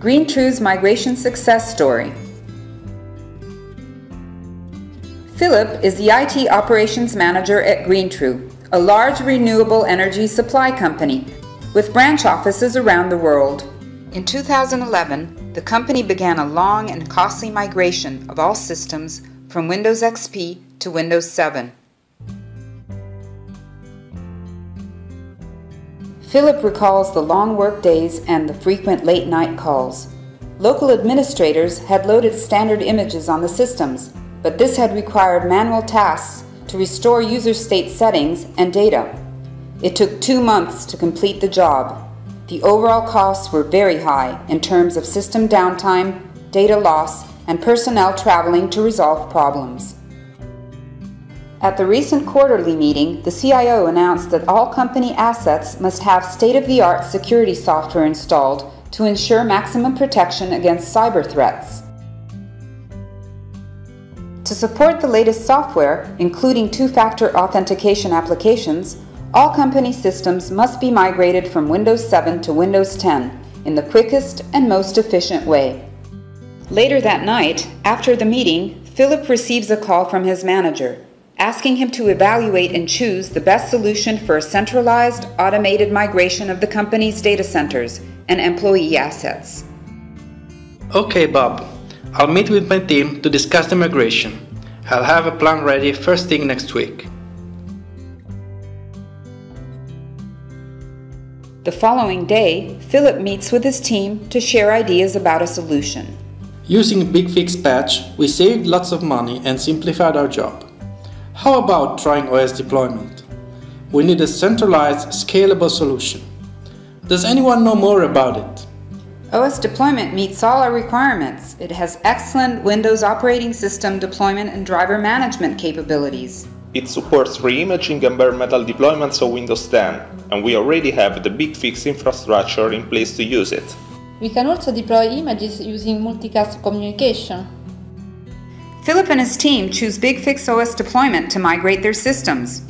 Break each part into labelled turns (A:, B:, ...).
A: GreenTrue's migration success story. Philip is the IT operations manager at GreenTrue, a large renewable energy supply company with branch offices around the world. In 2011, the company began a long and costly migration of all systems from Windows XP to Windows 7. Philip recalls the long work days and the frequent late-night calls. Local administrators had loaded standard images on the systems, but this had required manual tasks to restore user state settings and data. It took 2 months to complete the job. The overall costs were very high in terms of system downtime, data loss, and personnel traveling to resolve problems. At the recent quarterly meeting, the CIO announced that all company assets must have state-of-the-art security software installed to ensure maximum protection against cyber threats. To support the latest software, including two-factor authentication applications, all company systems must be migrated from Windows 7 to Windows 10 in the quickest and most efficient way. Later that night, after the meeting, Philip receives a call from his manager, asking him to evaluate and choose the best solution for a centralized, automated migration of the company's data centers and employee assets.
B: Okay, Bob. I'll meet with my team to discuss the migration. I'll have a plan ready first thing next week.
A: The following day, Philip meets with his team to share ideas about a solution.
B: Using BigFix patch, we saved lots of money and simplified our job. How about trying OS deployment? We need a centralized, scalable solution. Does anyone know more about it?
A: OS deployment meets all our requirements. It has excellent Windows operating system deployment and driver management capabilities.
C: It supports reimaging and bare metal deployments of Windows 10, and we already have the BigFix infrastructure in place to use it.
D: We can also deploy images using multicast communication.
A: Philip and his team choose BigFix OS Deployment to migrate their systems.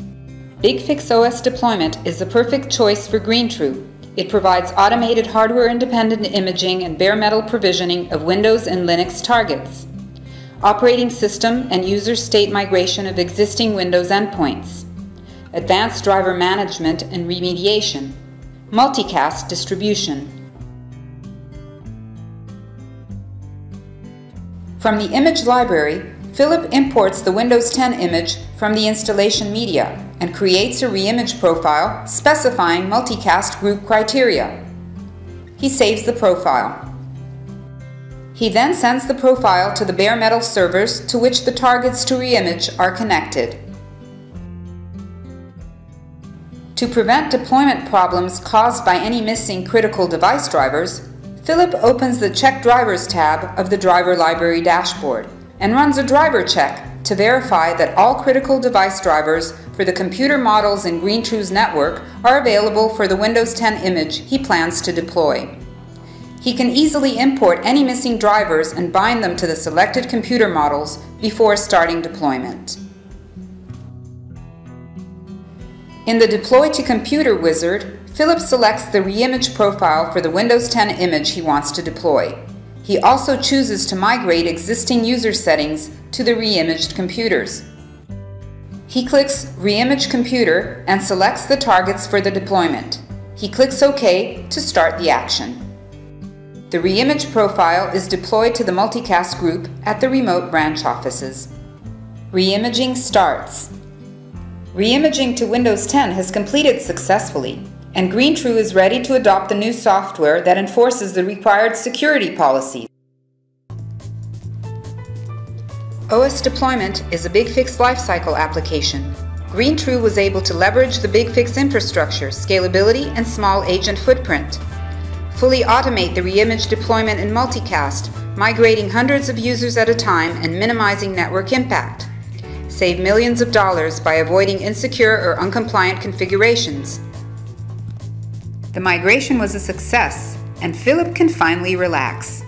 A: BigFix OS Deployment is the perfect choice for GreenTrue. It provides automated hardware-independent imaging and bare metal provisioning of Windows and Linux targets, operating system and user state migration of existing Windows endpoints, advanced driver management and remediation, multicast distribution. From the image library, Philip imports the Windows 10 image from the installation media and creates a reimage profile specifying multicast group criteria. He saves the profile. He then sends the profile to the bare metal servers to which the targets to reimage are connected. To prevent deployment problems caused by any missing critical device drivers, Philip opens the Check Drivers tab of the Driver Library dashboard and runs a driver check to verify that all critical device drivers for the computer models in GreenTrue's network are available for the Windows 10 image he plans to deploy. He can easily import any missing drivers and bind them to the selected computer models before starting deployment. In the Deploy to Computer wizard, Philip selects the reimage profile for the Windows 10 image he wants to deploy. He also chooses to migrate existing user settings to the reimaged computers. He clicks Reimage Computer and selects the targets for the deployment. He clicks OK to start the action. The reimage profile is deployed to the multicast group at the remote branch offices. Reimaging starts. Reimaging to Windows 10 has completed successfully, and GreenTrue is ready to adopt the new software that enforces the required security policies. OS Deployment is a BigFix lifecycle application. GreenTrue was able to leverage the BigFix infrastructure, scalability, and small agent footprint. Fully automate the reimage deployment in multicast, migrating hundreds of users at a time and minimizing network impact. Save millions of dollars by avoiding insecure or uncompliant configurations. The migration was a success, and Philip can finally relax.